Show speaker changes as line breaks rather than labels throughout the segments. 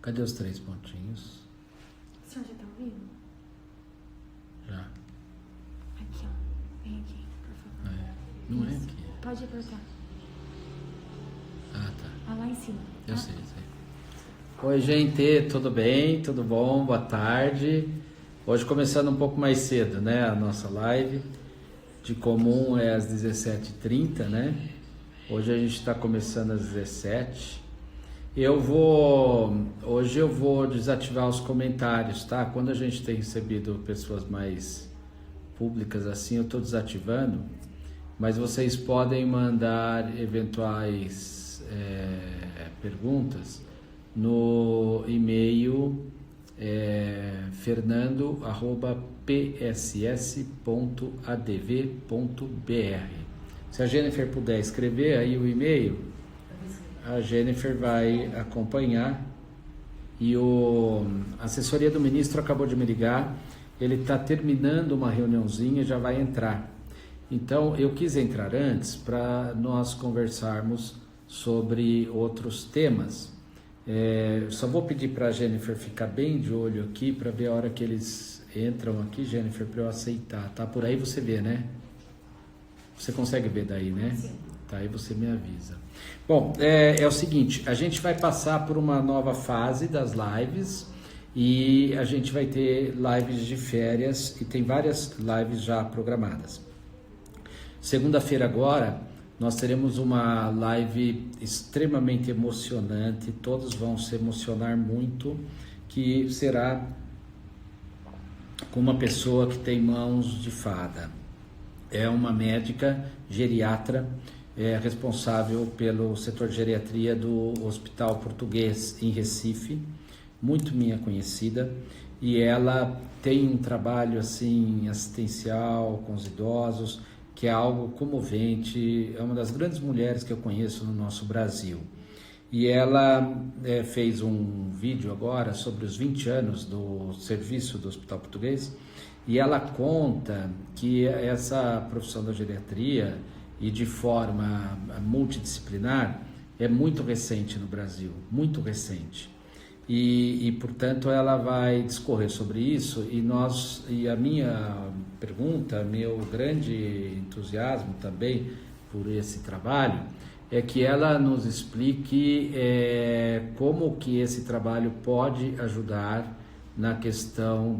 Cadê os 3 pontinhos?
O senhor já tá ouvindo?
Já.
Aqui, ó. Vem aqui, por favor.
Não é
Isso.
aqui.
Pode apertar.
Ah, tá.
Ah, lá em cima.
Eu
tá?
sei. Oi, gente, tudo bem? Tudo bom? Boa tarde. Hoje começando um pouco mais cedo, né? A nossa live. De comum é às 17h30, né? Hoje a gente está começando às 17h. Hoje eu vou desativar os comentários, tá? Quando a gente tem recebido pessoas mais públicas assim, eu estou desativando, mas vocês podem mandar eventuais perguntas no e-mail fernando@pss.adv.br. Se a Jennifer puder escrever aí o e-mail, a Jennifer vai acompanhar. E a assessoria do ministro acabou de me ligar, ele está terminando uma reuniãozinha e já vai entrar. Então eu quis entrar antes para nós conversarmos sobre outros temas. Só vou pedir para a Jennifer ficar bem de olho aqui para ver a hora que eles entram aqui, Jennifer, para eu aceitar. Tá por aí, você vê, né? Você consegue ver daí, né?
Sim.
Tá, aí você me avisa. Bom, é o seguinte, a gente vai passar por uma nova fase das lives e a gente vai ter lives de férias e tem várias lives já programadas. Segunda-feira agora, nós teremos uma live extremamente emocionante, todos vão se emocionar muito, que será com uma pessoa que tem mãos de fada. É uma médica geriatra, responsável pelo setor de geriatria do Hospital Português em Recife, muito minha conhecida, e ela tem um trabalho assim assistencial com os idosos, que é algo comovente, é uma das grandes mulheres que eu conheço no nosso Brasil. E ela fez um vídeo agora sobre os 20 anos do serviço do Hospital Português, e ela conta que essa profissão da geriatria, e de forma multidisciplinar, é muito recente no Brasil, muito recente. E portanto, ela vai discorrer sobre isso, e a minha pergunta, meu grande entusiasmo também por esse trabalho, é que ela nos explique como que esse trabalho pode ajudar na questão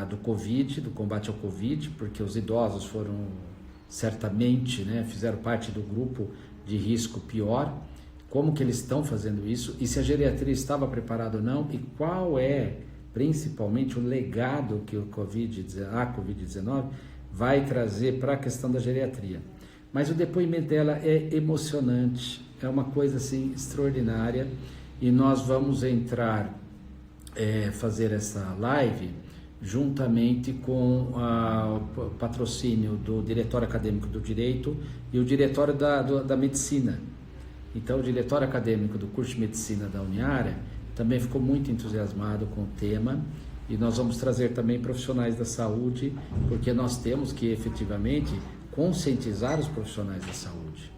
do Covid, do combate ao Covid, porque os idosos foram certamente, né, fizeram parte do grupo de risco pior, como que eles estão fazendo isso e se a geriatria estava preparada ou não e qual é principalmente o legado que a Covid-19 vai trazer para a questão da geriatria. Mas o depoimento dela é emocionante, é uma coisa assim extraordinária e nós vamos entrar, fazer essa live juntamente com o patrocínio do Diretório Acadêmico do Direito e o Diretório da Medicina. Então, o Diretório Acadêmico do curso de Medicina da Uniara também ficou muito entusiasmado com o tema e nós vamos trazer também profissionais da saúde, porque nós temos que efetivamente conscientizar os profissionais da saúde.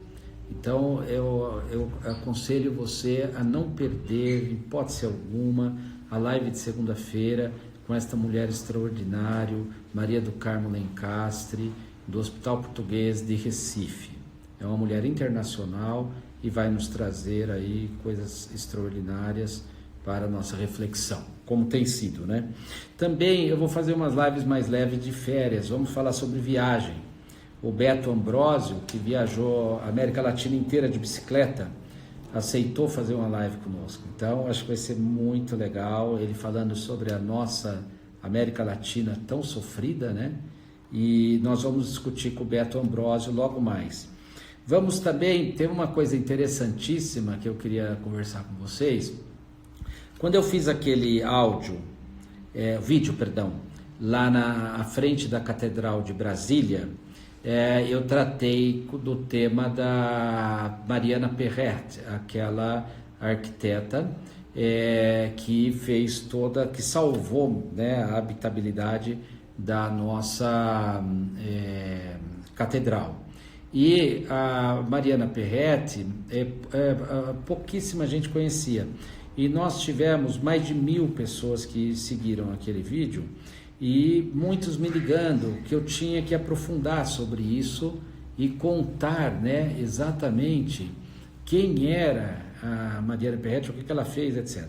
Então, eu aconselho você a não perder, em hipótese alguma, a live de segunda-feira, com esta mulher extraordinária, Maria do Carmo Lencastre, do Hospital Português de Recife. É uma mulher internacional e vai nos trazer aí coisas extraordinárias para a nossa reflexão, como tem sido, né? Também eu vou fazer umas lives mais leves de férias, vamos falar sobre viagem. O Beto Ambrósio, que viajou a América Latina inteira de bicicleta, aceitou fazer uma live conosco. Então, acho que vai ser muito legal, ele falando sobre a nossa América Latina tão sofrida, né? E nós vamos discutir com o Beto Ambrósio logo mais. Vamos também ter uma coisa interessantíssima que eu queria conversar com vocês. Quando eu fiz aquele vídeo, lá na frente da Catedral de Brasília, eu tratei do tema da Mariana Perret, aquela arquiteta que salvou, né, a habitabilidade da nossa catedral. E a Mariana Perretti, pouquíssima gente conhecia. E nós tivemos mais de 1.000 pessoas que seguiram aquele vídeo e muitos me ligando que eu tinha que aprofundar sobre isso e contar, né, exatamente quem era a Mariana Perretti, o que ela fez, etc.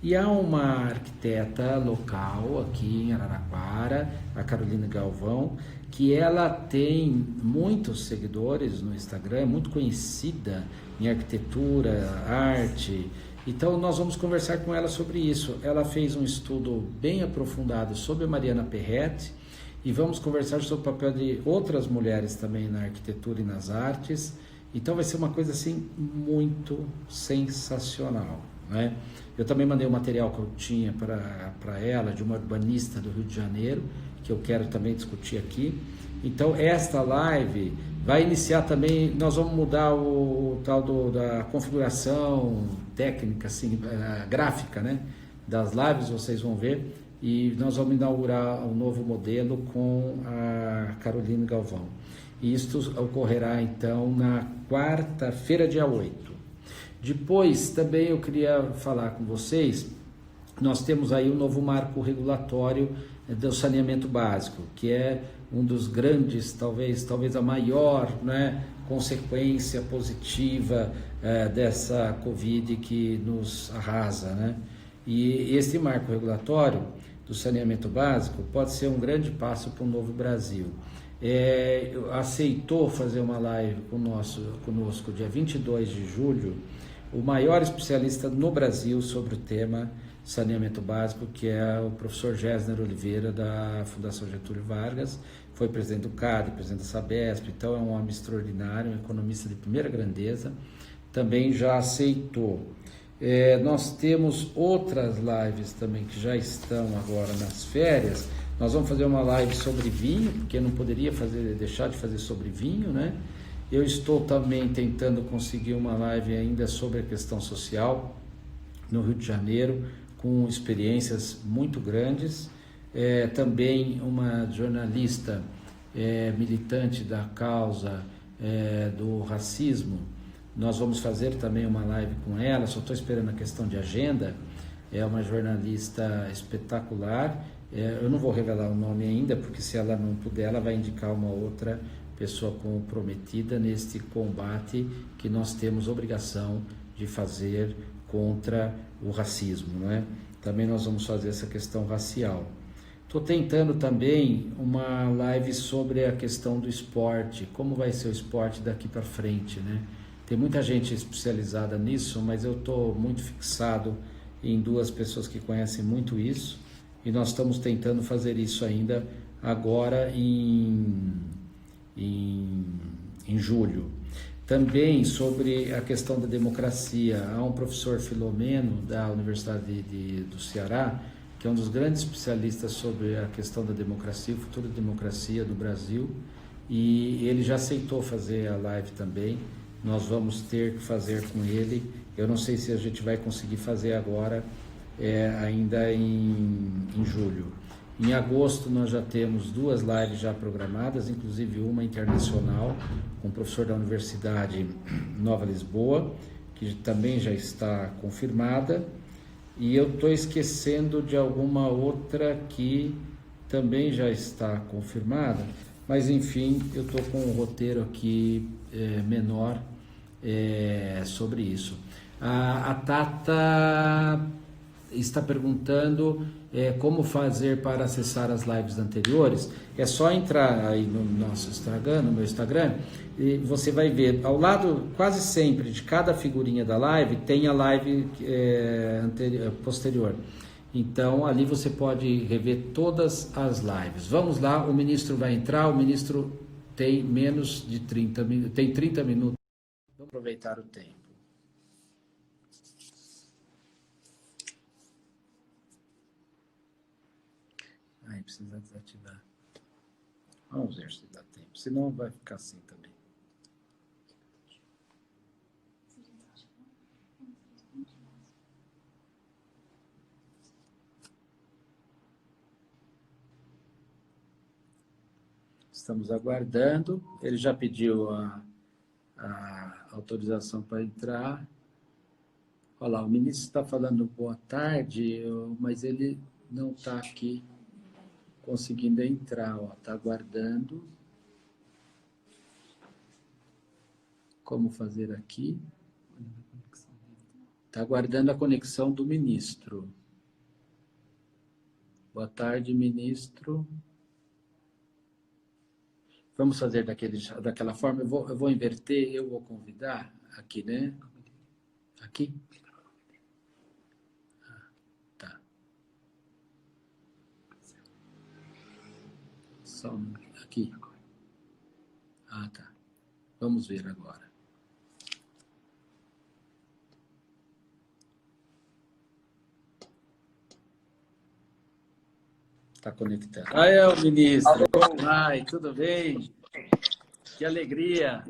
E há uma arquiteta local aqui em Araraquara, a Carolina Galvão, que ela tem muitos seguidores no Instagram, muito conhecida em arquitetura, arte. Então nós vamos conversar com ela sobre isso. Ela fez um estudo bem aprofundado sobre a Mariana Perretti e vamos conversar sobre o papel de outras mulheres também na arquitetura e nas artes. Então vai ser uma coisa assim muito sensacional, né? Eu também mandei o material que eu tinha para ela, de uma urbanista do Rio de Janeiro, que eu quero também discutir aqui. Então esta live vai iniciar também, nós vamos mudar o tal da configuração técnica, assim, gráfica, né, das lives, vocês vão ver, e nós vamos inaugurar um novo modelo com a Carolina Galvão. E isto ocorrerá então na quarta-feira, dia 8. Depois também eu queria falar com vocês, nós temos aí o novo marco regulatório do saneamento básico, que é um dos grandes, talvez a maior, né, consequência positiva dessa Covid que nos arrasa, né? E esse marco regulatório do saneamento básico pode ser um grande passo para o novo Brasil. Aceitou fazer uma live conosco dia 22 de julho, o maior especialista no Brasil sobre o tema saneamento básico, que é o professor Gessner Oliveira, da Fundação Getúlio Vargas, foi presidente do CAD, presidente da Sabesp, então é um homem extraordinário, um economista de primeira grandeza, também já aceitou. Nós temos outras lives também que já estão agora nas férias. Nós vamos fazer uma live sobre vinho, porque eu não poderia deixar de fazer sobre vinho, né? Eu estou também tentando conseguir uma live ainda sobre a questão social no Rio de Janeiro, com experiências muito grandes. Também uma jornalista militante da causa do racismo. Nós vamos fazer também uma live com ela, só estou esperando a questão de agenda. É uma jornalista espetacular. Eu não vou revelar o nome ainda, porque se ela não puder, ela vai indicar uma outra pessoa comprometida neste combate que nós temos obrigação de fazer contra o racismo, não é? Também nós vamos fazer essa questão racial. Estou tentando também uma live sobre a questão do esporte, como vai ser o esporte daqui para frente, né? Tem muita gente especializada nisso, mas eu estou muito fixado em duas pessoas que conhecem muito isso, e nós estamos tentando fazer isso ainda agora em julho. Também sobre a questão da democracia, há um professor Filomeno da Universidade do Ceará, que é um dos grandes especialistas sobre a questão da democracia, o futuro da democracia do Brasil, e ele já aceitou fazer a live também. Nós vamos ter que fazer com ele. Eu não sei se a gente vai conseguir fazer agora, ainda em julho. Em agosto nós já temos 2 lives já programadas, inclusive uma internacional com um professor da Universidade Nova Lisboa, que também já está confirmada, e eu estou esquecendo de alguma outra que também já está confirmada, mas enfim, eu estou com um roteiro aqui menor sobre isso. A Tata está perguntando como fazer para acessar as lives anteriores. É só entrar aí no nosso Instagram, no meu Instagram, e você vai ver, ao lado quase sempre de cada figurinha da live, tem a live posterior. Então ali você pode rever todas as lives. Vamos lá, o ministro vai entrar, o ministro tem menos de 30 minutos, tem 30 minutos. Vamos aproveitar o tempo. Precisa desativar. Vamos ver se dá tempo, senão vai ficar assim também. Estamos aguardando. Ele já pediu a autorização para entrar. Olha lá, o ministro está falando boa tarde, mas ele não está aqui conseguindo entrar. Está aguardando. Como fazer aqui? Está aguardando a conexão do ministro. Boa tarde, ministro. Vamos fazer daquela forma. Eu vou inverter, eu vou convidar aqui, né? Aqui? Tá. Só aqui. Ah, tá. Vamos ver agora. Está conectando. Ah, é o ministro. Como vai? Tudo bem? Que alegria.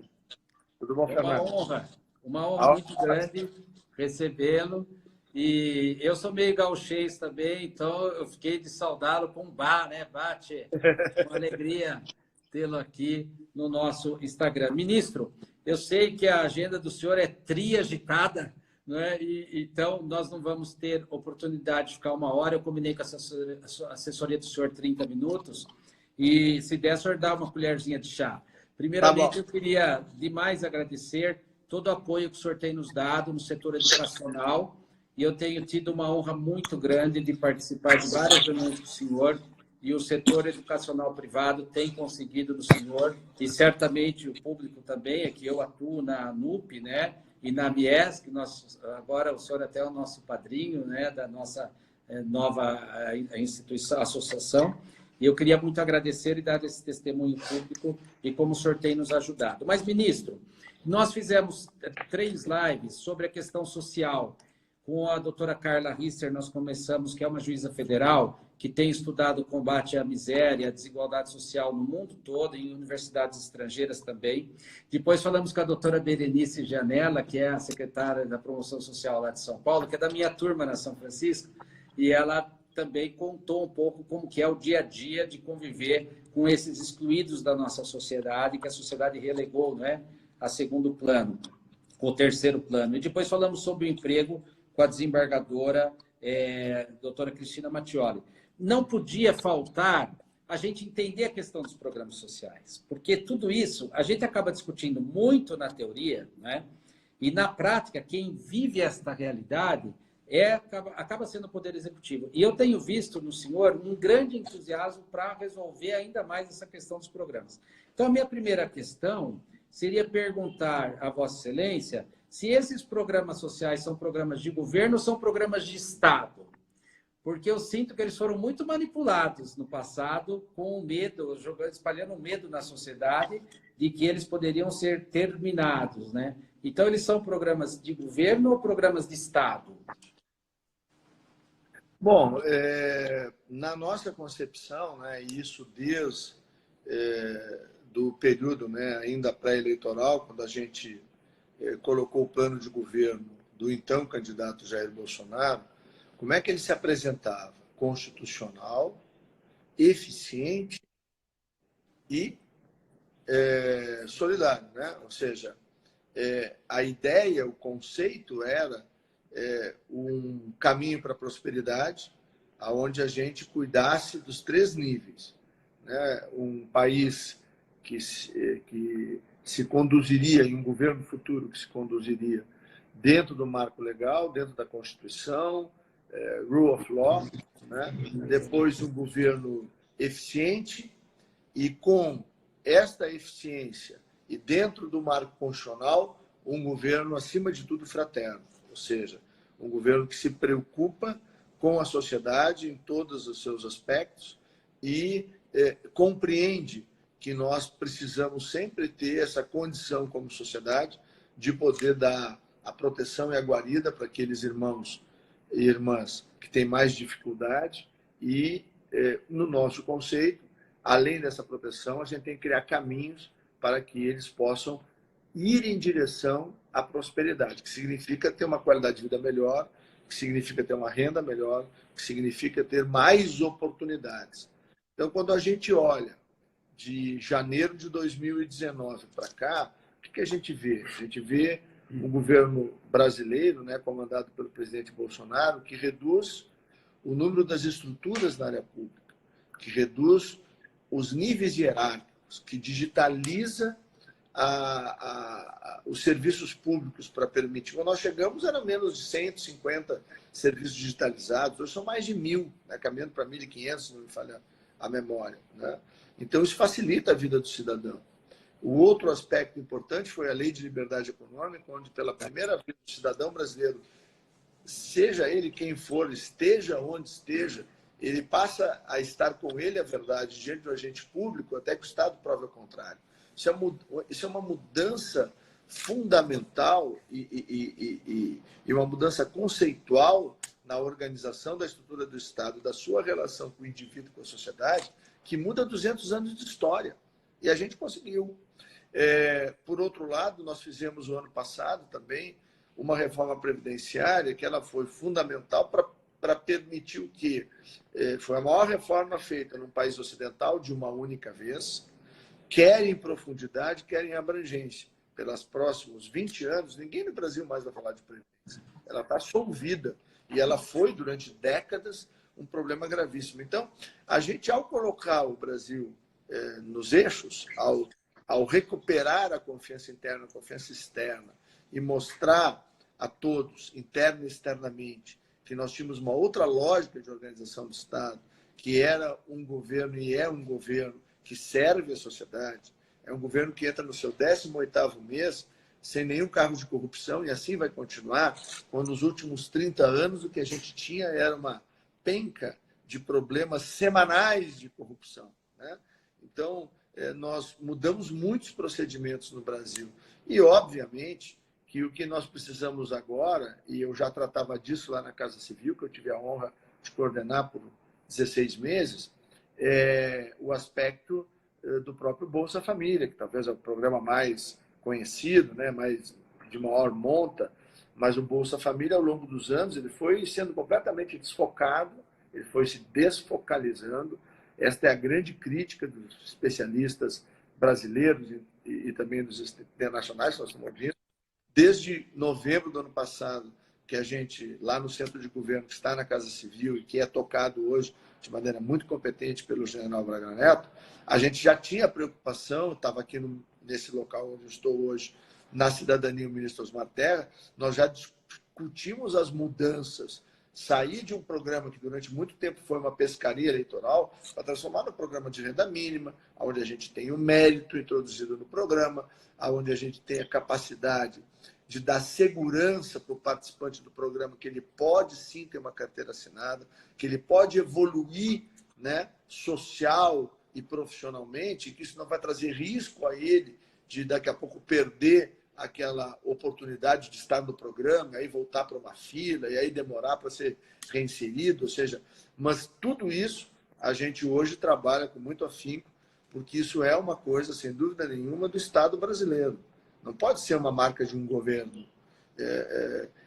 Tudo bom, Fernando?
Uma honra muito grande recebê-lo. E eu sou meio gauchês também, então eu fiquei de saudá-lo com bar, né, Bate? Uma alegria tê-lo aqui no nosso Instagram. Ministro, eu sei que a agenda do senhor é agitada, não é? Então, nós não vamos ter oportunidade de ficar 1 hora. Eu combinei com a assessoria do senhor 30 minutos. E, se der, o senhor dá uma colherzinha de chá. Primeiramente, eu queria demais agradecer todo o apoio que o senhor tem nos dado no setor educacional. E eu tenho tido uma honra muito grande de participar de várias reuniões do senhor. E o setor educacional privado tem conseguido do senhor, e certamente o público também, é que eu atuo na NUP, né? E na Mies, que agora o senhor até é o nosso padrinho, né, da nossa nova instituição, associação. E eu queria muito agradecer e dar esse testemunho público e como o senhor tem nos ajudado. Mas, ministro, nós fizemos 3 lives sobre a questão social. Com a doutora Carla Risser, nós começamos, que é uma juíza federal, que tem estudado o combate à miséria, à desigualdade social no mundo todo, em universidades estrangeiras também. Depois falamos com a doutora Berenice Janella, que é a secretária da Promoção Social lá de São Paulo, que é da minha turma na São Francisco, e ela também contou um pouco como que é o dia a dia de conviver com esses excluídos da nossa sociedade, que a sociedade relegou, né, a segundo plano, ou terceiro plano. E depois falamos sobre o emprego com a desembargadora doutora Cristina Mattioli. Não podia faltar a gente entender a questão dos programas sociais, porque tudo isso a gente acaba discutindo muito na teoria, né? E na prática, quem vive esta realidade acaba sendo o Poder Executivo. E eu tenho visto no senhor um grande entusiasmo para resolver ainda mais essa questão dos programas. Então, a minha primeira questão seria perguntar a Vossa Excelência se esses programas sociais são programas de governo ou são programas de Estado. Porque eu sinto que eles foram muito manipulados no passado com o medo, espalhando medo na sociedade de que eles poderiam ser terminados, né? Então, eles são programas de governo ou programas de Estado?
Bom, na nossa concepção, né, isso desde do período, né, ainda pré-eleitoral, quando a gente colocou o plano de governo do então candidato Jair Bolsonaro, como é que ele se apresentava? Constitucional, eficiente e solidário, né? Ou seja, a ideia, o conceito era um caminho para a prosperidade, onde a gente cuidasse dos 3 níveis, né? Um país que se conduziria, em um governo futuro que se conduziria dentro do marco legal, dentro da Constituição, rule of law, né? Depois um governo eficiente e com esta eficiência e dentro do marco constitucional, um governo, acima de tudo, fraterno, ou seja, um governo que se preocupa com a sociedade em todos os seus aspectos e compreende que nós precisamos sempre ter essa condição como sociedade de poder dar a proteção e a guarida para aqueles irmãos e irmãs que têm mais dificuldade e, no nosso conceito, além dessa proteção, a gente tem que criar caminhos para que eles possam ir em direção à prosperidade, que significa ter uma qualidade de vida melhor, que significa ter uma renda melhor, que significa ter mais oportunidades. Então, quando a gente olha de janeiro de 2019 para cá, o que a gente vê? A gente vê um governo brasileiro, né, comandado pelo presidente Bolsonaro, que reduz o número das estruturas na área pública, que reduz os níveis hierárquicos, que digitaliza os serviços públicos para permitir. Quando nós chegamos, eram menos de 150 serviços digitalizados, hoje são mais de 1.000, né, caminhando para 1.500, se não me falha a memória. Né? Então, isso facilita a vida do cidadão. O outro aspecto importante foi a Lei de Liberdade Econômica, onde, pela primeira vez, o cidadão brasileiro, seja ele quem for, esteja onde esteja, ele passa a estar com ele a verdade diante do agente público, até que o Estado prove o contrário. Isso é uma mudança fundamental e uma mudança conceitual na organização da estrutura do Estado, da sua relação com o indivíduo, com a sociedade, que muda 200 anos de história. E a gente conseguiu. Por outro lado, nós fizemos o ano passado também uma reforma previdenciária que ela foi fundamental para permitir o quê? Foi a maior reforma feita num país ocidental de uma única vez, quer em profundidade, quer em abrangência. Pelos próximos 20 anos, ninguém no Brasil mais vai falar de previdência. Ela está solvida. E ela foi, durante décadas, um problema gravíssimo. Então, a gente, ao colocar o Brasil nos eixos, ao recuperar a confiança interna, a confiança externa, e mostrar a todos, interna e externamente, que nós tínhamos uma outra lógica de organização do Estado, que era um governo e é um governo que serve a sociedade, é um governo que entra no seu 18º mês sem nenhum cargo de corrupção, e assim vai continuar, quando nos últimos 30 anos o que a gente tinha era uma penca de problemas semanais de corrupção. Né? Então, nós mudamos muitos procedimentos no Brasil. E, obviamente, que o que nós precisamos agora, e eu já tratava disso lá na Casa Civil, que eu tive a honra de coordenar por 16 meses, o aspecto do próprio Bolsa Família, que talvez é o programa mais conhecido, né, mais de maior monta, mas o Bolsa Família, ao longo dos anos, ele foi sendo completamente desfocado, ele foi se desfocalizando. Esta é a grande crítica dos especialistas brasileiros e também dos internacionais, nós estamos disso. Desde novembro do ano passado, que a gente, lá no Centro de Governo, que está na Casa Civil e que é tocado hoje de maneira muito competente pelo general Braga Neto, a gente já tinha preocupação, estava aqui nesse local onde eu estou hoje, na Cidadania, o ministro Osmar Terra, nós já discutimos as mudanças, sair de um programa que durante muito tempo foi uma pescaria eleitoral, para transformar no programa de renda mínima, onde a gente tem o mérito introduzido no programa, onde a gente tem a capacidade de dar segurança para o participante do programa, que ele pode sim ter uma carteira assinada, que ele pode evoluir, né, social e profissionalmente, e que isso não vai trazer risco a ele de daqui a pouco perder aquela oportunidade de estar no programa, aí voltar para uma fila, e aí demorar para ser reinserido, ou seja, mas tudo isso a gente hoje trabalha com muito afinco, porque isso é uma coisa, sem dúvida nenhuma, do Estado brasileiro. Não pode ser uma marca de um governo.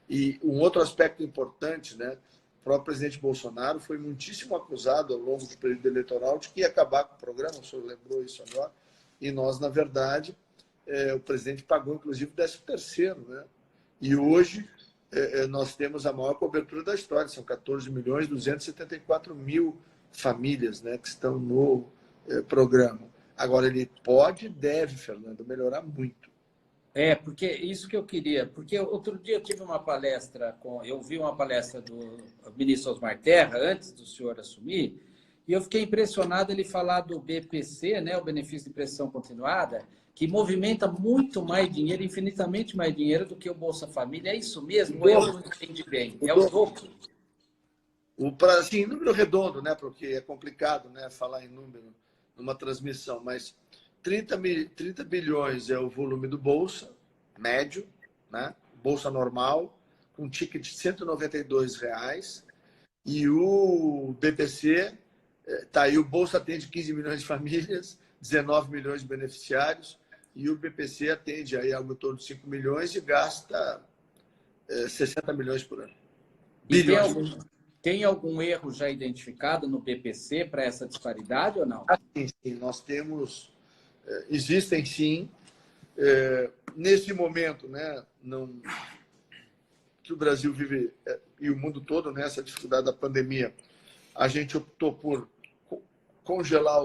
E um outro aspecto importante, né? O próprio presidente Bolsonaro foi muitíssimo acusado ao longo do período eleitoral de que ia acabar com o programa, o senhor lembrou isso agora, e nós, na verdade, o presidente pagou, inclusive, o 13º, né? E hoje nós temos a maior cobertura da história, são 14.274.000 famílias, né, que estão no programa. Agora, ele pode e deve, Fernando, melhorar muito.
Porque isso que eu queria, porque outro dia eu tive uma palestra, eu vi uma palestra do ministro Osmar Terra, antes do senhor assumir, e eu fiquei impressionado ele falar do BPC, né, o benefício de prestação continuada, que movimenta muito mais dinheiro, infinitamente mais dinheiro do que o Bolsa Família. É isso mesmo? Ou eu não entendi bem? É o dobro?
Assim, número redondo, né, porque é complicado, né, falar em número numa transmissão, mas 30 bilhões é o volume do Bolsa, médio, né? Bolsa normal, com ticket de R$192, e o BPC, tá aí, o Bolsa atende 15 milhões de famílias, 19 milhões de beneficiários, e o BPC atende aí algo em torno de 5 milhões e gasta 60 milhões por ano. Bilhões.
Tem algum erro já identificado no BPC para essa disparidade ou não?
Sim, nós temos, existem sim, nesse momento, né, não, que o Brasil vive e o mundo todo nessa dificuldade da pandemia, a gente optou por congelar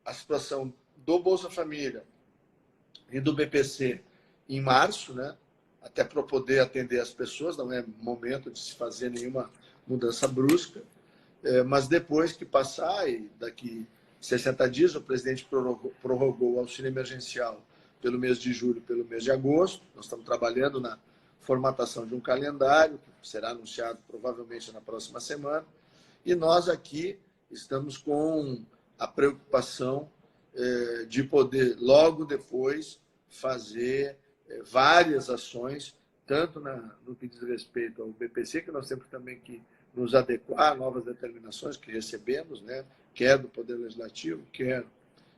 a situação do Bolsa Família e do BPC em março, né? Até para poder atender as pessoas, não é momento de se fazer nenhuma mudança brusca, mas depois que passar, e daqui 60 dias, o presidente prorrogou o auxílio emergencial pelo mês de julho, pelo mês de agosto. Nós estamos trabalhando na formatação de um calendário, que será anunciado provavelmente na próxima semana, e nós aqui estamos com a preocupação de poder, logo depois, fazer várias ações, tanto no que diz respeito ao BPC, que nós temos também que nos adequar a novas determinações que recebemos, né? Quer do Poder Legislativo, quer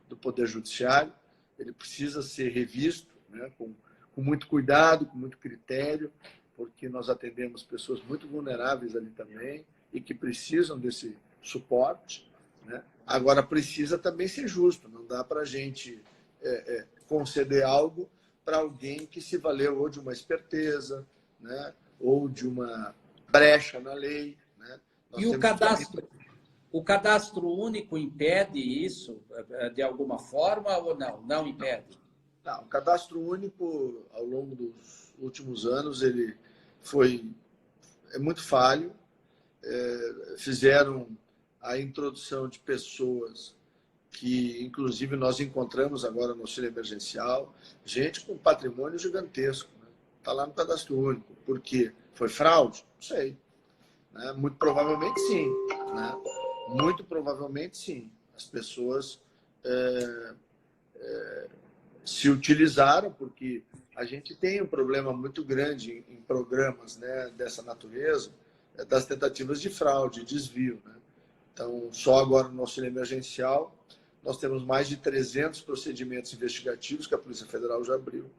do Poder Judiciário. Ele precisa ser revisto, né? com muito cuidado, com muito critério, porque nós atendemos pessoas muito vulneráveis ali também e que precisam desse suporte, né? Agora, precisa também ser justo, não dá para a gente conceder algo para alguém que se valeu ou de uma esperteza, né? Ou de uma brecha na lei. Né?
E o cadastro único impede isso de alguma forma ou não? Não impede?
Não, o cadastro único, ao longo dos últimos anos, ele é muito falho. Fizeram a introdução de pessoas que, inclusive, nós encontramos agora no auxílio emergencial, gente com patrimônio gigantesco. Está lá no cadastro único. Por quê? Foi fraude? Não sei. Né? Muito provavelmente sim. Né? Muito provavelmente sim. As pessoas se utilizaram, porque a gente tem um problema muito grande em programas, né, dessa natureza, das tentativas de fraude, desvio. Né? Então, só agora no auxílio emergencial, nós temos mais de 300 procedimentos investigativos que a Polícia Federal já abriu.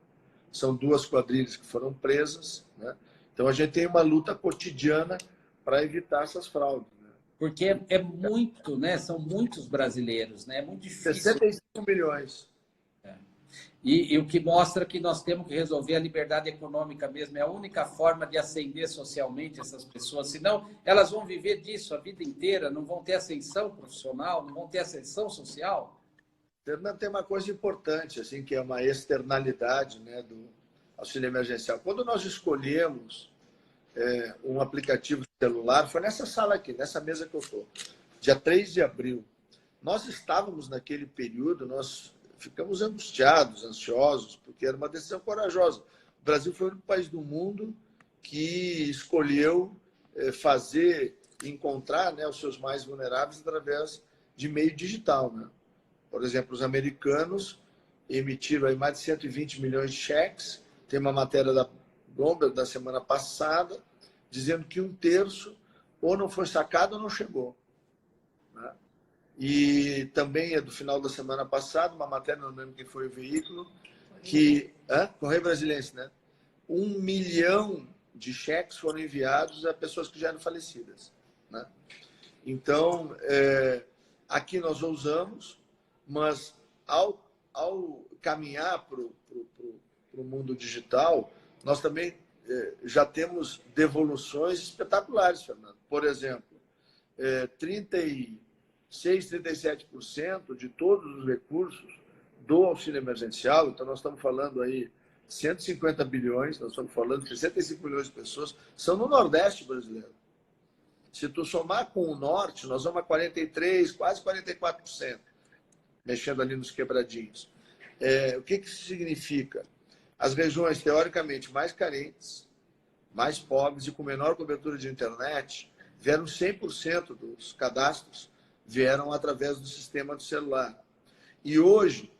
São 2 quadrilhas que foram presas. Né? Então, a gente tem uma luta cotidiana para evitar essas fraudes. Né?
Porque é muito, né? São muitos brasileiros, né? É muito difícil.
65 milhões.
E o que mostra que nós temos que resolver a liberdade econômica mesmo. É a única forma de ascender socialmente essas pessoas. Senão, elas vão viver disso a vida inteira, não vão ter ascensão profissional, não vão ter ascensão social.
Fernando, tem uma coisa importante, assim, que é uma externalidade, né, do auxílio emergencial. Quando nós escolhemos um aplicativo celular, foi nessa sala aqui, nessa mesa que eu estou, dia 3 de abril. Nós estávamos naquele período, nós ficamos angustiados, ansiosos, porque era uma decisão corajosa. O Brasil foi o único país do mundo que escolheu encontrar, né, os seus mais vulneráveis através de meio digital. Né? Por exemplo, os americanos emitiram aí mais de 120 milhões de cheques. Tem uma matéria da Bloomberg da semana passada dizendo que 1/3 ou não foi sacado ou não chegou. Né? E também é do final da semana passada, uma matéria, não lembro quem foi o veículo, que... Correio Brasiliense, né? 1 milhão de cheques foram enviados a pessoas que já eram falecidas. Né? Então, aqui nós ousamos, mas ao caminhar para o mundo digital, nós também já temos devoluções espetaculares, Fernando. Por exemplo, 37% de todos os recursos do auxílio emergencial, então nós estamos falando aí 150 bilhões, nós estamos falando de 65 milhões de pessoas, são no Nordeste brasileiro. Se tu somar com o Norte, nós vamos a 43%, quase 44%, mexendo ali nos quebradinhos. O que isso significa? As regiões, teoricamente, mais carentes, mais pobres e com menor cobertura de internet, vieram 100% dos cadastros, vieram através do sistema do celular. E hoje,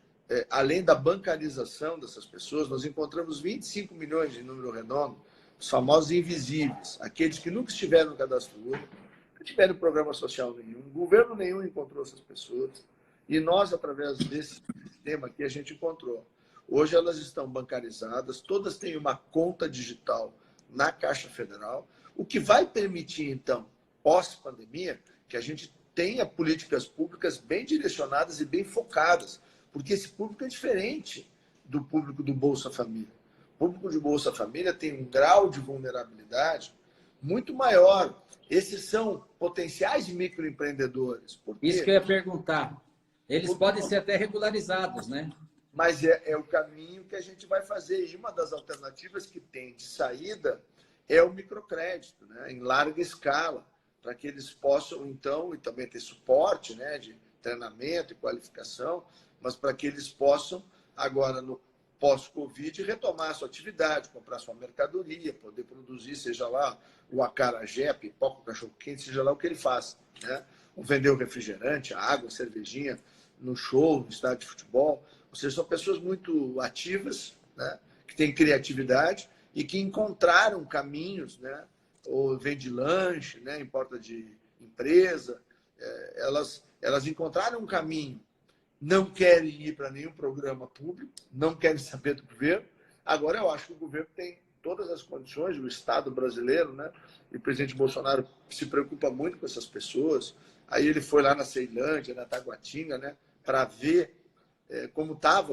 além da bancarização dessas pessoas, nós encontramos 25 milhões de número redondo, os famosos invisíveis, aqueles que nunca estiveram no cadastro único, nunca tiveram programa social nenhum, governo nenhum encontrou essas pessoas, e nós, através desse sistema aqui, a gente encontrou. Hoje elas estão bancarizadas, todas têm uma conta digital na Caixa Federal, o que vai permitir, então, pós-pandemia, que a gente tenha políticas públicas bem direcionadas e bem focadas, porque esse público é diferente do público do Bolsa Família. O público de Bolsa Família tem um grau de vulnerabilidade muito maior. Esses são potenciais microempreendedores.
Isso que eu ia perguntar. Eles podem ser até regularizados, né?
Mas é o caminho que a gente vai fazer. E uma das alternativas que tem de saída é o microcrédito, né? Em larga escala, para que eles possam, então, e também ter suporte, né, de treinamento e qualificação, mas para que eles possam, agora, no pós-Covid, retomar a sua atividade, comprar sua mercadoria, poder produzir, seja lá o acarajé, pipoca, o cachorro-quente, seja lá o que ele faça, né? Ou vender o refrigerante, a água, a cervejinha, no show, no estádio de futebol. Ou seja, são pessoas muito ativas, né, que têm criatividade e que encontraram caminhos, né, ou vende lanche, né, em porta de empresa, elas encontraram um caminho, não querem ir para nenhum programa público, não querem saber do governo. Agora, eu acho que o governo tem todas as condições, o Estado brasileiro, né, e o presidente Bolsonaro se preocupa muito com essas pessoas. Aí ele foi lá na Ceilândia, na Taguatinga, né, para ver como estava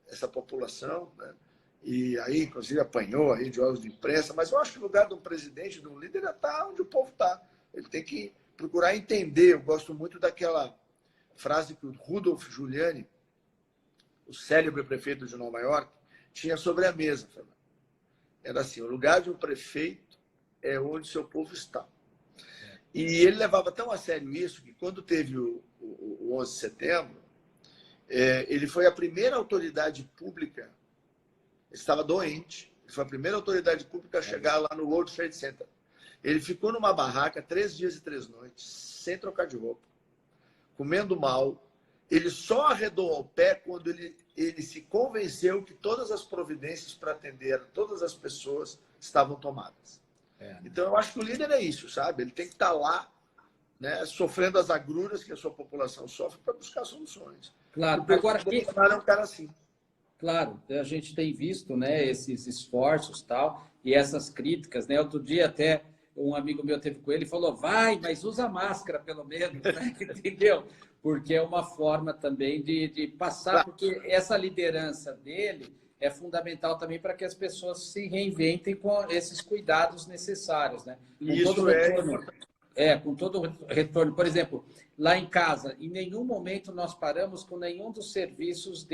essa população, né? E aí, inclusive, apanhou aí de órgãos de imprensa, mas eu acho que o lugar de um presidente, de um líder, é estar onde o povo está. Ele tem que procurar entender. Eu gosto muito daquela frase que o Rudolf Giuliani, o célebre prefeito de Nova York, tinha sobre a mesa. Era assim: o lugar de um prefeito é onde seu povo está. E ele levava tão a sério isso que, quando teve o 11 de setembro, ele foi a primeira autoridade pública, estava doente, ele foi a primeira autoridade pública a chegar lá no World Trade Center. Ele ficou numa barraca 3 dias e 3 noites, sem trocar de roupa, comendo mal. Ele só arredou ao pé quando ele se convenceu que todas as providências para atender todas as pessoas estavam tomadas. Então, eu acho que o líder é isso, sabe? Ele tem que estar lá, né, sofrendo as agruras que a sua população sofre, para buscar soluções.
Claro.
Agora, Bolsonaro é um cara assim.
Claro, a gente tem visto, né, esses esforços tal, e essas críticas, né? Outro dia até um amigo meu teve com ele e falou: vai, mas usa máscara pelo menos, né? Entendeu? Porque é uma forma também de passar, porque essa liderança dele é fundamental também para que as pessoas se reinventem com esses cuidados necessários, né? Com todo o retorno. Por exemplo, lá em casa, em nenhum momento nós paramos com nenhum dos serviços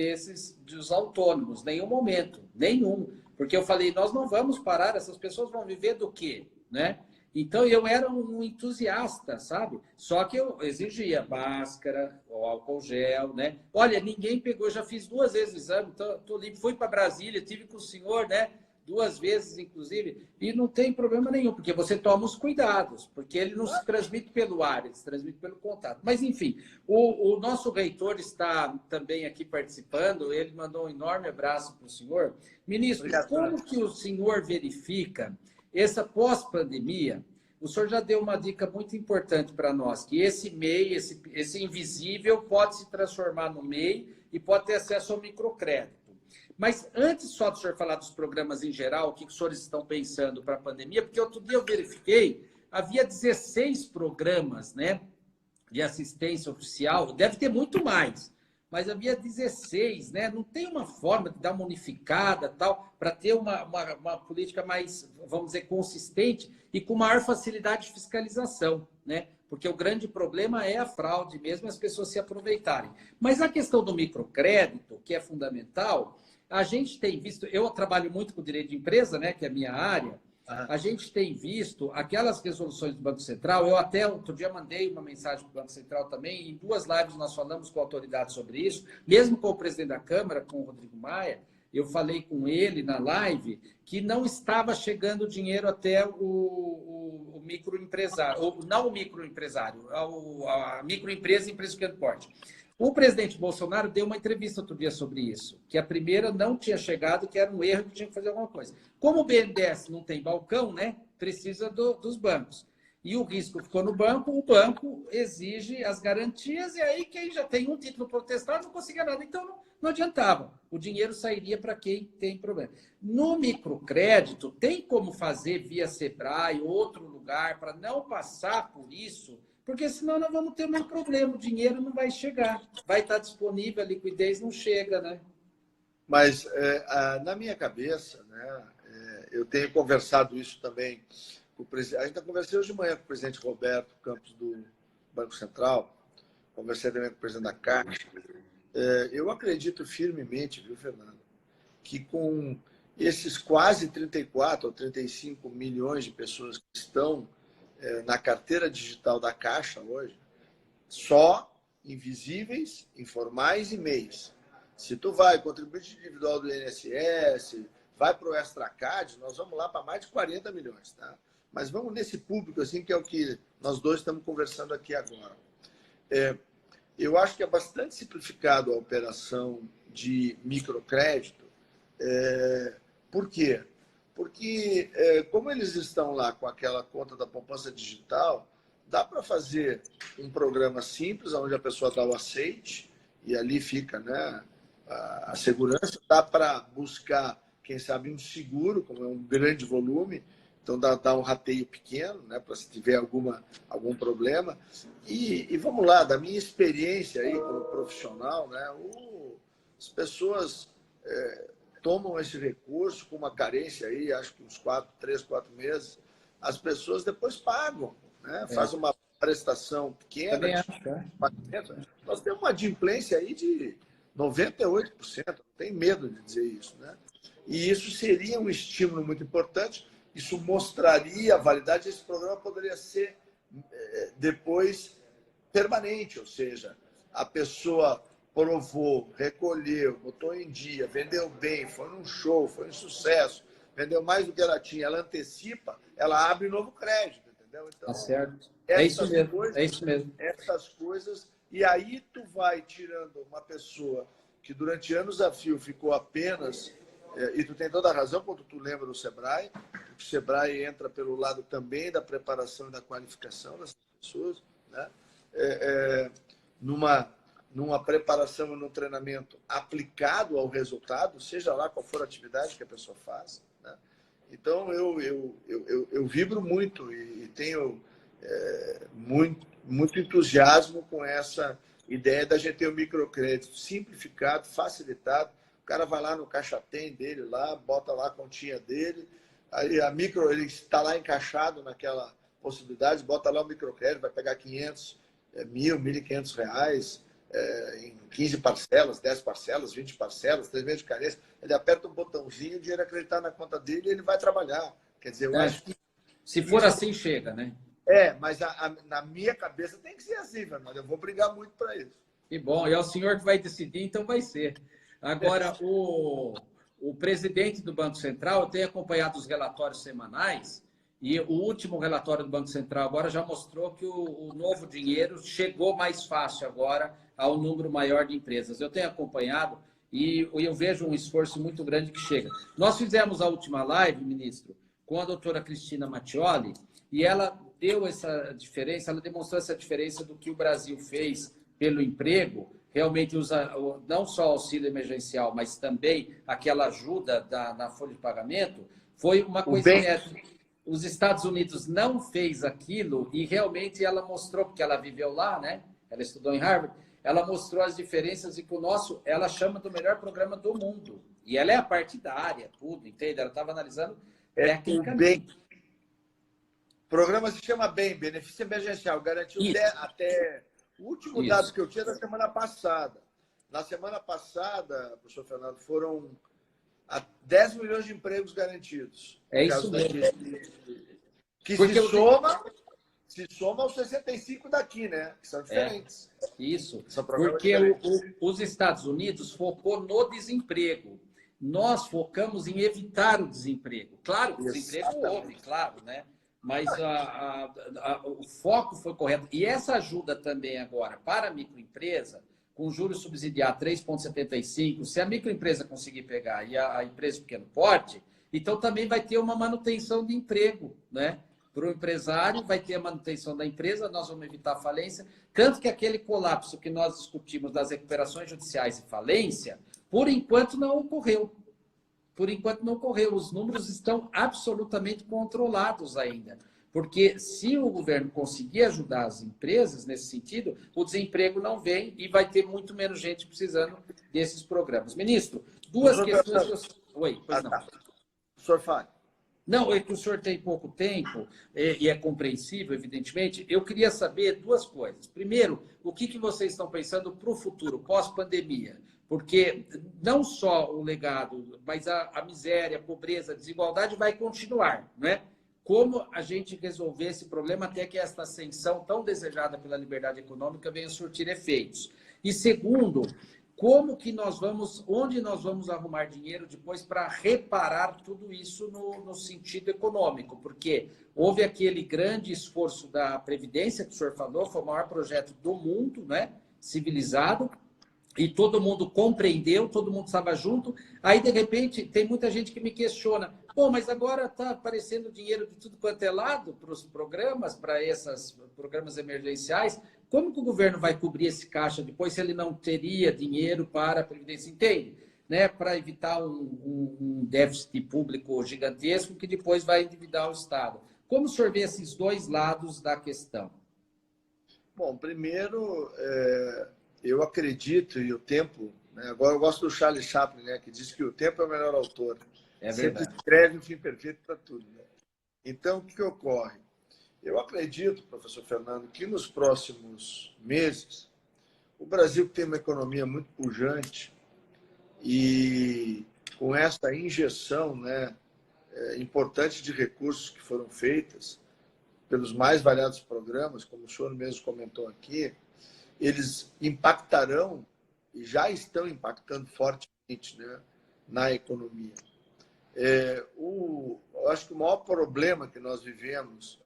dos autônomos. Nenhum momento. Nenhum. Porque eu falei, nós não vamos parar, essas pessoas vão viver do quê? Né? Então, eu era um entusiasta, sabe? Só que eu exigia máscara, álcool gel, né? Olha, ninguém pegou, já fiz 2 vezes o exame, tô livre, fui para Brasília, tive com o senhor, né? 2 vezes, inclusive, e não tem problema nenhum, porque você toma os cuidados, porque ele não se transmite pelo ar, ele se transmite pelo contato. Mas, enfim, o nosso reitor está também aqui participando, ele mandou um enorme abraço para o senhor. Ministro, como que o senhor verifica essa pós-pandemia? O senhor já deu uma dica muito importante para nós, que esse MEI, esse invisível, pode se transformar no MEI e pode ter acesso ao microcrédito. Mas antes só do senhor falar dos programas em geral, o que os senhores estão pensando para a pandemia, porque outro dia eu verifiquei, havia 16 programas, né, de assistência oficial, deve ter muito mais, mas havia 16, né? Não tem uma forma de dar uma unificada, tal, para ter uma política mais, vamos dizer, consistente e com maior facilidade de fiscalização, né? Porque o grande problema é a fraude mesmo, as pessoas se aproveitarem. Mas a questão do microcrédito, que é fundamental, a gente tem visto, eu trabalho muito com direito de empresa, né, que é a minha área, a gente tem visto aquelas resoluções do Banco Central. Eu até outro dia mandei uma mensagem para o Banco Central também, em 2 lives nós falamos com a autoridade sobre isso, mesmo com o presidente da Câmara, com o Rodrigo Maia, eu falei com ele na live que não estava chegando dinheiro até o microempresário, ou não o microempresário, a microempresa e empresa de pequeno porte. O presidente Bolsonaro deu uma entrevista outro dia sobre isso, que a primeira não tinha chegado, que era um erro, que tinha que fazer alguma coisa. Como o BNDES não tem balcão, né, precisa dos bancos. e o risco ficou no banco, o banco exige as garantias, e aí quem já tem um título protestado não conseguia nada. Então, não adiantava. O dinheiro sairia para quem tem problema. No microcrédito, tem como fazer via Sebrae, outro lugar, para não passar por isso, porque senão nós vamos ter um problema, o dinheiro não vai chegar. Vai estar disponível, a liquidez não chega, né?
Mas, na minha cabeça, né, eu tenho conversado isso também com o presidente. A gente conversei hoje de manhã com o presidente Roberto Campos do Banco Central, conversei também com o presidente da Caixa. Eu acredito firmemente, viu, Fernando, que com esses quase 34 ou 35 milhões de pessoas que estão na carteira digital da Caixa hoje, só invisíveis, informais e MEIs. Se tu vai contribuinte individual do INSS, vai para o Extracad, nós vamos lá para mais de 40 milhões, tá? Mas vamos nesse público, assim, que é o que nós dois estamos conversando aqui agora. Eu acho que é bastante simplificado a operação de microcrédito. Por quê? Porque, como eles estão lá com aquela conta da poupança digital, dá para fazer um programa simples, onde a pessoa dá o aceite, e ali fica, né, a segurança. Dá para buscar, quem sabe, um seguro, como é um grande volume, então dá um rateio pequeno, né, para se tiver algum problema. E vamos lá, da minha experiência aí como profissional, né, as pessoas tomam esse recurso com uma carência aí, acho que uns 3, 4 meses, as pessoas depois pagam, né, fazem uma prestação pequena.
Também acho, né?
Nós temos uma adimplência aí de 98%, não tem medo de dizer isso, né? E isso seria um estímulo muito importante, isso mostraria a validade, esse programa poderia ser depois permanente, ou seja, a pessoa provou, recolheu, botou em dia, vendeu bem, foi num show, foi um sucesso, vendeu mais do que ela tinha, ela antecipa, ela abre novo crédito, entendeu? Então,
tá certo. É isso mesmo, é isso mesmo.
Essas coisas, e aí tu vai tirando uma pessoa que durante anos a fio ficou apenas, e tu tem toda a razão quando tu lembra do Sebrae, o Sebrae entra pelo lado também da preparação e da qualificação das pessoas, né? Numa preparação e num treinamento aplicado ao resultado, seja lá qual for a atividade que a pessoa faz, né? Então, eu vibro muito e tenho muito entusiasmo com essa ideia da gente ter o microcrédito simplificado, facilitado. O cara vai lá no caixa tem dele, lá, bota lá a continha dele, aí ele está lá encaixado naquela possibilidade, bota lá o microcrédito, vai pegar 500, 1.000, 1.500 reais, em 15 parcelas, 10 parcelas, 20 parcelas, 3 meses de carência. Ele aperta um botãozinho, o dinheiro acreditar na conta dele e ele vai trabalhar. Quer dizer, eu acho que...
Se for assim, chega, né?
Mas na minha cabeça tem que ser assim, Fernando. Eu vou brigar muito para isso.
Que bom. E é o senhor que vai decidir, então vai ser. Agora, o presidente do Banco Central tem acompanhado os relatórios semanais e o último relatório do Banco Central agora já mostrou que o novo dinheiro chegou mais fácil agora ao número maior de empresas. Eu tenho acompanhado e eu vejo um esforço muito grande que chega. Nós fizemos a última live, ministro, com a doutora Cristina Mattioli, e ela deu essa diferença, ela demonstrou essa diferença do que o Brasil fez pelo emprego, realmente usa não só auxílio emergencial, mas também aquela ajuda na folha de pagamento, foi uma coisa que os Estados Unidos não fez aquilo e realmente ela mostrou, porque ela viveu lá, né? Ela estudou em Harvard, ela mostrou as diferenças e que o nosso, ela chama do melhor programa do mundo. E ela é a partidária, tudo, entende? Ela estava analisando tecnicamente.
O programa se chama BEM, Benefício Emergencial, garantiu até o último dado que eu tinha da semana passada. Na semana passada, professor Fernando, foram 10 milhões de empregos garantidos.
É isso mesmo.
Que se soma aos 65 daqui, né? Que são diferentes.
Isso, porque os Estados Unidos focou no desemprego. Nós focamos em evitar o desemprego. Claro, o desemprego houve, claro, né? Mas o foco foi correto. E essa ajuda também agora para a microempresa, com juros subsidiados 3,75, se a microempresa conseguir pegar e a empresa de pequeno porte, então também vai ter uma manutenção de emprego, né? para o empresário, vai ter a manutenção da empresa, nós vamos evitar a falência. Tanto que aquele colapso que nós discutimos das recuperações judiciais e falência, por enquanto não ocorreu. Por enquanto não ocorreu. Os números estão absolutamente controlados ainda. Porque se o governo conseguir ajudar as empresas nesse sentido, o desemprego não vem e vai ter muito menos gente precisando desses programas. Ministro, duas questões... Oi, pois não.
O senhor fala.
Não, é que o senhor tem pouco tempo e é compreensível, evidentemente. Eu queria saber duas coisas. Primeiro, o que vocês estão pensando para o futuro, pós-pandemia? Porque não só o legado, mas a miséria, a pobreza, a desigualdade vai continuar, não é? Como a gente resolver esse problema até que esta ascensão tão desejada pela liberdade econômica venha surtir efeitos? E segundo, como que nós vamos, onde nós vamos arrumar dinheiro depois para reparar tudo isso no sentido econômico? Porque houve aquele grande esforço da Previdência, que o senhor falou, foi o maior projeto do mundo, né, civilizado, e todo mundo compreendeu, todo mundo estava junto. Aí, de repente, tem muita gente que me questiona, pô, mas agora está aparecendo dinheiro de tudo quanto é lado para os programas, para esses programas emergenciais. Como que o governo vai cobrir esse caixa depois se ele não teria dinheiro para a Previdência? Entende? Né? Para evitar um déficit público gigantesco que depois vai endividar o Estado. Como o senhor vê esses dois lados da questão?
Bom, primeiro, eu acredito, e o tempo... Né? Agora eu gosto do Charlie Chaplin, né? Que diz que o tempo é o melhor autor.
É verdade.
Sempre escreve um fim perfeito para tudo. Né? Então, o que ocorre? Eu acredito, professor Fernando, que nos próximos meses, o Brasil tem uma economia muito pujante e com essa injeção, né, importante de recursos que foram feitas pelos mais variados programas, como o senhor mesmo comentou aqui, eles impactarão e já estão impactando fortemente, né, na economia. Eu acho que o maior problema que nós vivemos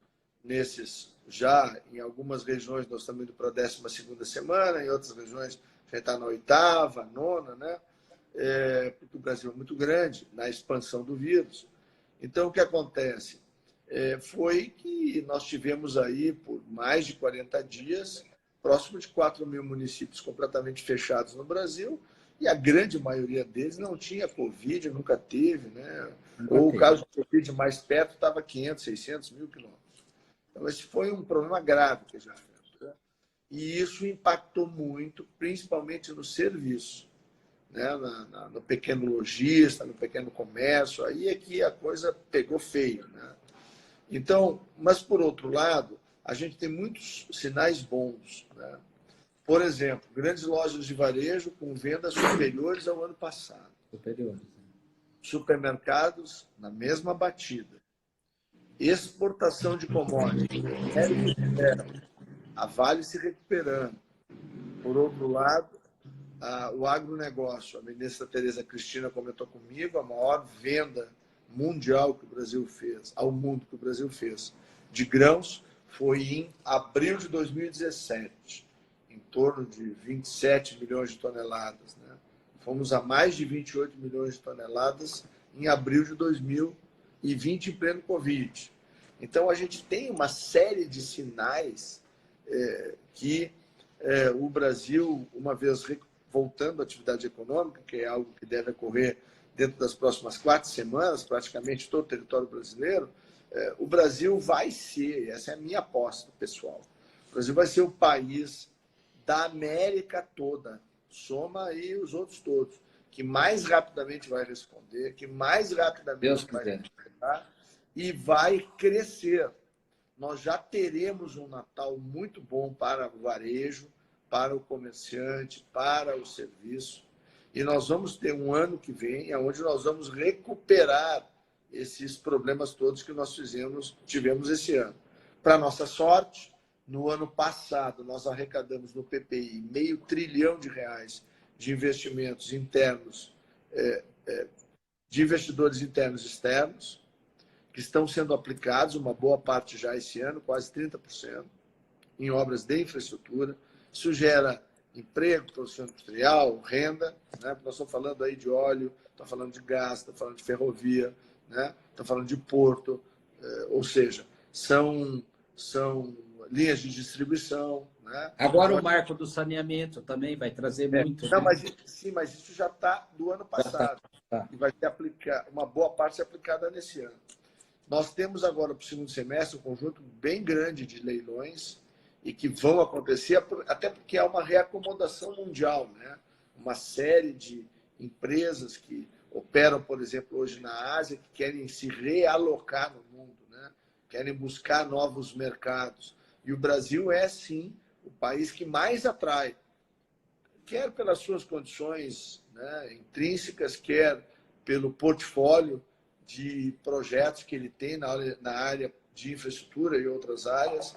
já em algumas regiões nós estamos indo para a 12ª semana, em outras regiões já está na 8ª, 9ª, né? Porque o Brasil é muito grande na expansão do vírus. Então, o que acontece? Foi que nós tivemos aí, por mais de 40 dias, próximo de 4.000 municípios completamente fechados no Brasil, e a grande maioria deles não tinha Covid, nunca teve, né? Ou o caso de Covid mais perto estava 500, 600 mil quilômetros. Então, esse foi um problema grave que já tivemos, né? E isso impactou muito, principalmente no serviço, né? No pequeno lojista, no pequeno comércio, aí é que a coisa pegou feio, né? Então, mas por outro lado, a gente tem muitos sinais bons, né? Por exemplo, grandes lojas de varejo com vendas superiores ao ano passado.
Superiores.
Supermercados na mesma batida. Exportação de commodities. A Vale se recuperando. Por outro lado, o agronegócio. A ministra Tereza Cristina comentou comigo, a maior venda mundial que o Brasil fez, ao mundo que o Brasil fez, de grãos, foi em abril de 2017, em torno de 27 milhões de toneladas, né? Fomos a mais de 28 milhões de toneladas em abril de 2020, em pleno Covid. Então, a gente tem uma série de sinais que o Brasil, uma vez voltando à atividade econômica, que é algo que deve ocorrer dentro das próximas 4 semanas, praticamente todo o território brasileiro, o Brasil vai ser, essa é a minha aposta pessoal, o Brasil vai ser o país da América toda, soma aí os outros todos, que mais rapidamente vai responder, que mais rapidamente vai responder e vai crescer. Nós já teremos um Natal muito bom para o varejo, para o comerciante, para o serviço, e nós vamos ter um ano que vem onde nós vamos recuperar esses problemas todos que nós tivemos esse ano. Para nossa sorte, no ano passado, nós arrecadamos no PPI R$500 bilhão de investimentos internos, de investidores internos e externos, que estão sendo aplicados, uma boa parte já esse ano, quase 30%, em obras de infraestrutura. Isso gera emprego, produção industrial, renda, né? Nós estamos falando aí de óleo, estamos falando de gás, estamos falando de ferrovia, né? Estamos falando de porto, ou seja, são linhas de distribuição, né?
Agora o marco do saneamento também vai trazer muito.
Não,
né?
mas isso já está do ano passado.
Tá.
E vai ser aplicado, uma boa parte aplicada nesse ano. Nós temos agora para o segundo semestre um conjunto bem grande de leilões e que vão acontecer, até porque há uma reacomodação mundial, né? Uma série de empresas que operam, por exemplo, hoje na Ásia, que querem se realocar no mundo, né? Querem buscar novos mercados. E o Brasil é, sim, o país que mais atrai, quer pelas suas condições, né, intrínsecas, quer pelo portfólio de projetos que ele tem na área de infraestrutura e outras áreas,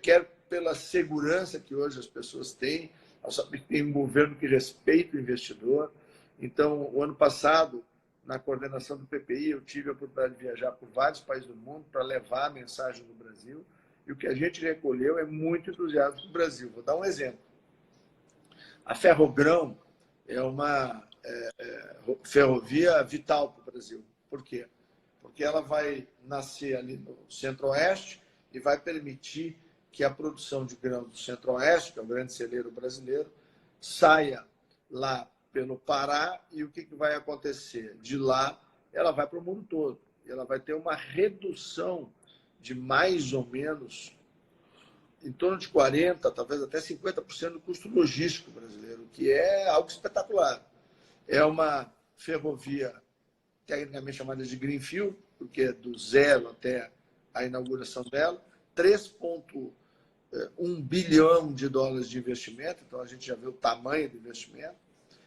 quer pela segurança que hoje as pessoas têm, ao saber que tem um governo que respeita o investidor. Então, o ano passado, na coordenação do PPI, eu tive a oportunidade de viajar por vários países do mundo para levar a mensagem do Brasil, e o que a gente recolheu é muito entusiasmo do Brasil. Vou dar um exemplo. A Ferrogrão é uma ferrovia vital para o Brasil. Por quê? Porque ela vai nascer ali no Centro-Oeste e vai permitir que a produção de grãos do Centro-Oeste, que é o grande celeiro brasileiro, saia lá pelo Pará, e o que vai acontecer? De lá, ela vai para o mundo todo. E ela vai ter uma redução de mais ou menos em torno de 40%, talvez até 50% do custo logístico brasileiro, que é algo espetacular. É uma ferrovia tecnicamente chamada de Greenfield, porque é do zero até a inauguração dela, 3,1 bilhão de dólares de investimento, então a gente já vê o tamanho do investimento,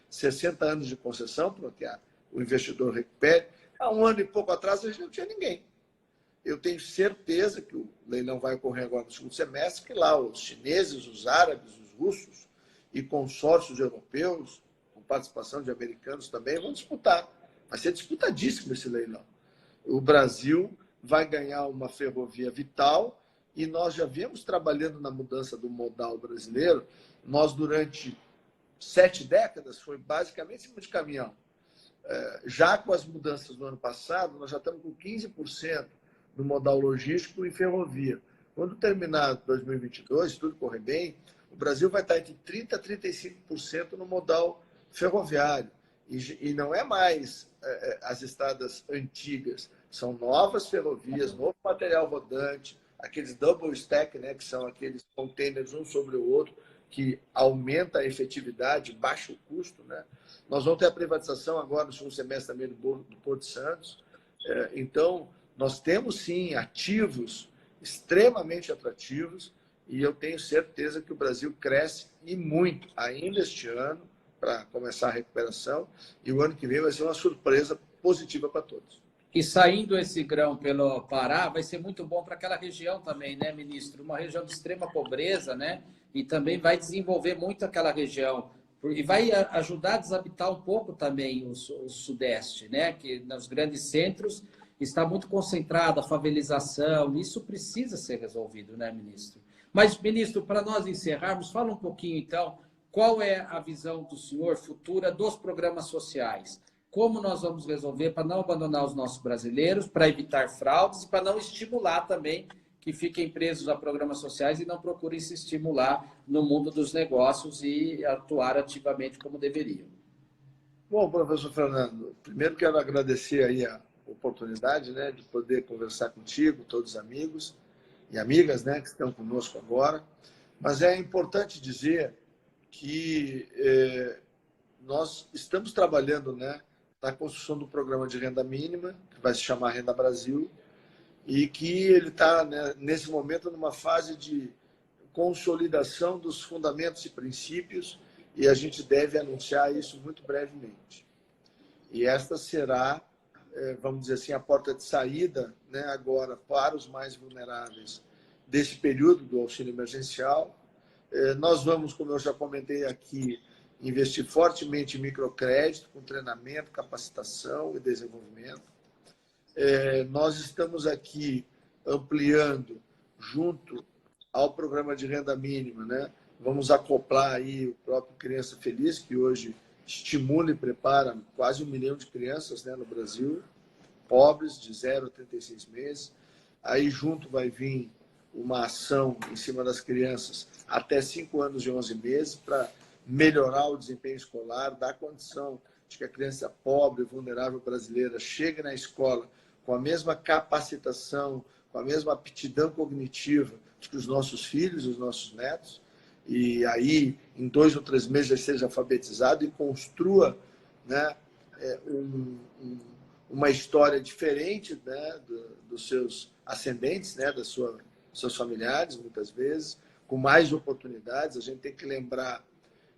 60 anos de concessão para que o investidor recupere. Há um ano e pouco atrás a gente não tinha ninguém. Eu tenho certeza que o leilão vai ocorrer agora no segundo semestre, que lá os chineses, os árabes, os russos e consórcios europeus, com participação de americanos também, vão disputar. Vai ser disputadíssimo esse leilão. O Brasil vai ganhar uma ferrovia vital e nós já viemos trabalhando na mudança do modal brasileiro. Nós, durante 7 décadas, foi basicamente em cima de caminhão. Já com as mudanças do ano passado, nós já estamos com 15% no modal logístico e ferrovia. Quando terminar 2022, se tudo correr bem, o Brasil vai estar entre 30% a 35% no modal ferroviário. E não é mais as estradas antigas, são novas ferrovias, novo material rodante, aqueles double stack, né, que são aqueles containers um sobre o outro, que aumenta a efetividade, baixa o custo, né? Nós vamos ter a privatização agora no segundo semestre também do Porto de Santos. Então, nós temos, sim, ativos extremamente atrativos e eu tenho certeza que o Brasil cresce e muito ainda este ano para começar a recuperação e o ano que vem vai ser uma surpresa positiva para todos.
E saindo esse grão pelo Pará, vai ser muito bom para aquela região também, né, ministro? Uma região de extrema pobreza, né? E também vai desenvolver muito aquela região. E vai ajudar a desabitar um pouco também o Sudeste, né? Que nos grandes centros está muito concentrada a favelização. Isso precisa ser resolvido, né, ministro? Mas, ministro, para nós encerrarmos, fala um pouquinho, então, qual é a visão do senhor futura dos programas sociais? Como nós vamos resolver para não abandonar os nossos brasileiros, para evitar fraudes e para não estimular também que fiquem presos a programas sociais e não procurem se estimular no mundo dos negócios e atuar ativamente como deveriam?
Bom, professor Fernando, primeiro quero agradecer aí a oportunidade, né, de poder conversar contigo, todos os amigos e amigas, né, que estão conosco agora. Mas é importante dizer que nós estamos trabalhando, né, na construção do programa de renda mínima, que vai se chamar Renda Brasil, e que ele está, né, nesse momento, numa fase de consolidação dos fundamentos e princípios, e a gente deve anunciar isso muito brevemente. E esta será, vamos dizer assim, a porta de saída, né, agora para os mais vulneráveis desse período do auxílio emergencial. Nós vamos, como eu já comentei aqui, investir fortemente em microcrédito, com treinamento, capacitação e desenvolvimento. Nós estamos aqui ampliando, junto ao programa de renda mínima, né? Vamos acoplar aí o próprio Criança Feliz, que hoje estimula e prepara quase 1 milhão de crianças, né, no Brasil, pobres, de 0 a 36 meses. Aí junto vai vir uma ação em cima das crianças até 5 anos e 11 meses para melhorar o desempenho escolar, dar condição de que a criança pobre, vulnerável brasileira chegue na escola com a mesma capacitação, com a mesma aptidão cognitiva que os nossos filhos e os nossos netos, e aí em 2 ou 3 meses já seja alfabetizado e construa, né, uma história diferente, né, dos seus ascendentes, né, dos seus familiares, muitas vezes, com mais oportunidades. A gente tem que lembrar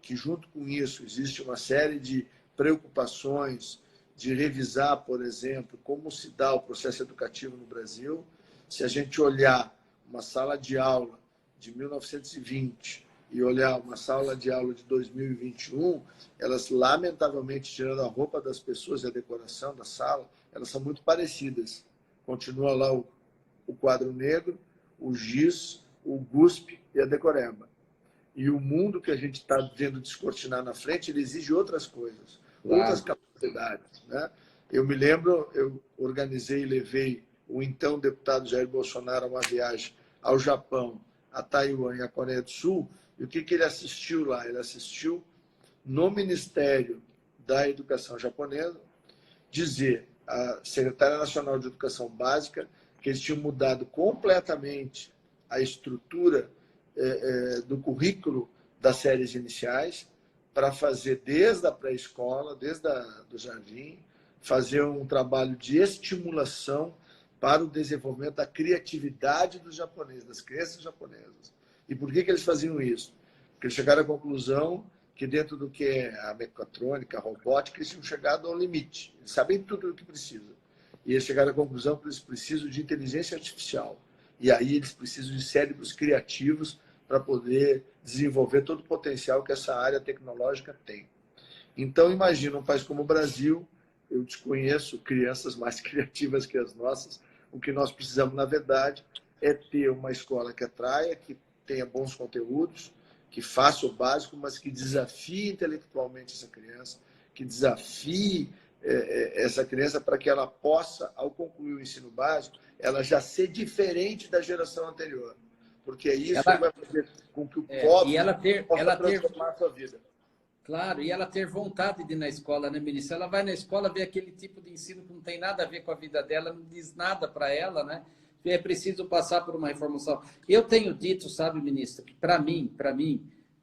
que, junto com isso, existe uma série de preocupações de revisar, por exemplo, como se dá o processo educativo no Brasil. Se a gente olhar uma sala de aula de 1920 e olhar uma sala de aula de 2021, elas, lamentavelmente, tirando a roupa das pessoas e a decoração da sala, elas são muito parecidas. Continua lá o quadro negro, o giz, o guspe e a decoreba. E o mundo que a gente está vendo descortinar na frente, ele exige outras coisas, outras capacidades, né? Eu me lembro, eu organizei e levei o então deputado Jair Bolsonaro a uma viagem ao Japão, a Taiwan e a Coreia do Sul. E o que ele assistiu lá? Ele assistiu no Ministério da Educação japonesa dizer à Secretaria Nacional de Educação Básica que eles tinham mudado completamente a estrutura do currículo das séries iniciais para fazer desde a pré-escola, desde do jardim, fazer um trabalho de estimulação para o desenvolvimento da criatividade dos japoneses, das crianças japonesas. E por que eles faziam isso? Porque eles chegaram à conclusão que dentro do que é a mecatrônica, a robótica, eles tinham chegado ao limite. Eles sabem tudo o que precisam. E eles chegaram à conclusão que eles precisam de inteligência artificial. E aí eles precisam de cérebros criativos para poder desenvolver todo o potencial que essa área tecnológica tem. Então, imagina um país como o Brasil, eu desconheço crianças mais criativas que as nossas. O que nós precisamos, na verdade, é ter uma escola que atraia, que tenha bons conteúdos, que faça o básico, mas que desafie intelectualmente essa criança, que desafie essa criança para que ela possa, ao concluir o ensino básico, ela já ser diferente da geração anterior. Porque isso vai fazer com que o pobre possa transformar a sua vida.
Claro, e ela ter vontade de ir na escola, né, ministra? Ela vai na escola ver aquele tipo de ensino que não tem nada a ver com a vida dela, não diz nada para ela, né? É preciso passar por uma reformulação. Eu tenho dito, sabe, ministro, que para mim,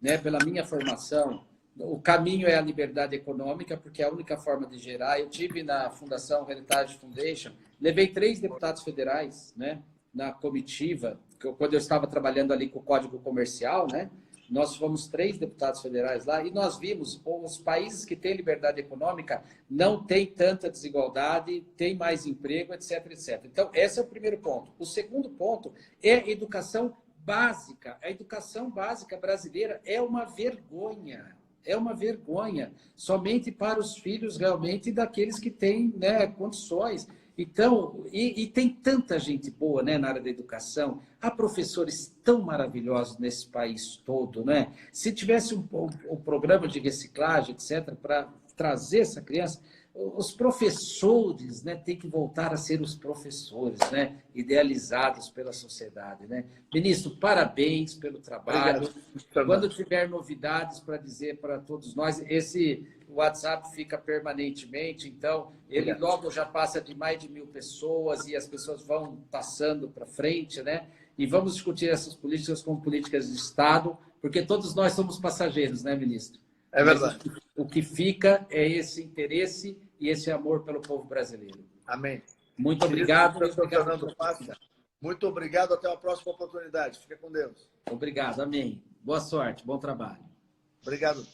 né, pela minha formação, o caminho é a liberdade econômica, porque é a única forma de gerar. Eu tive na Fundação Heritage Foundation, levei 3 deputados federais, né, na comitiva, quando eu estava trabalhando ali com o Código Comercial, né? Nós fomos 3 deputados federais lá e nós vimos os países que têm liberdade econômica não têm tanta desigualdade, têm mais emprego, etc, etc. Então, esse é o primeiro ponto. O segundo ponto é educação básica. A educação básica brasileira é uma vergonha. É uma vergonha. Somente para os filhos, realmente, daqueles que têm, né, condições. Então, e tem tanta gente boa, né, na área da educação, há professores tão maravilhosos nesse país todo, né? Se tivesse um programa de reciclagem, etc., para trazer essa criança, os professores, né, têm que voltar a ser os professores, né, idealizados pela sociedade, né? Ministro, parabéns pelo trabalho. Obrigado. Quando tiver novidades para dizer para todos nós, esse WhatsApp fica permanentemente, então ele logo já passa de mais de 1000 pessoas e as pessoas vão passando para frente, né? E vamos discutir essas políticas como políticas de Estado, porque todos nós somos passageiros, né, ministro?
É verdade.
O que fica é esse interesse e esse amor pelo povo brasileiro.
Amém.
Muito obrigado.
Muito obrigado. Até a próxima oportunidade. Fica com Deus.
Obrigado. Amém. Boa sorte. Bom trabalho.
Obrigado.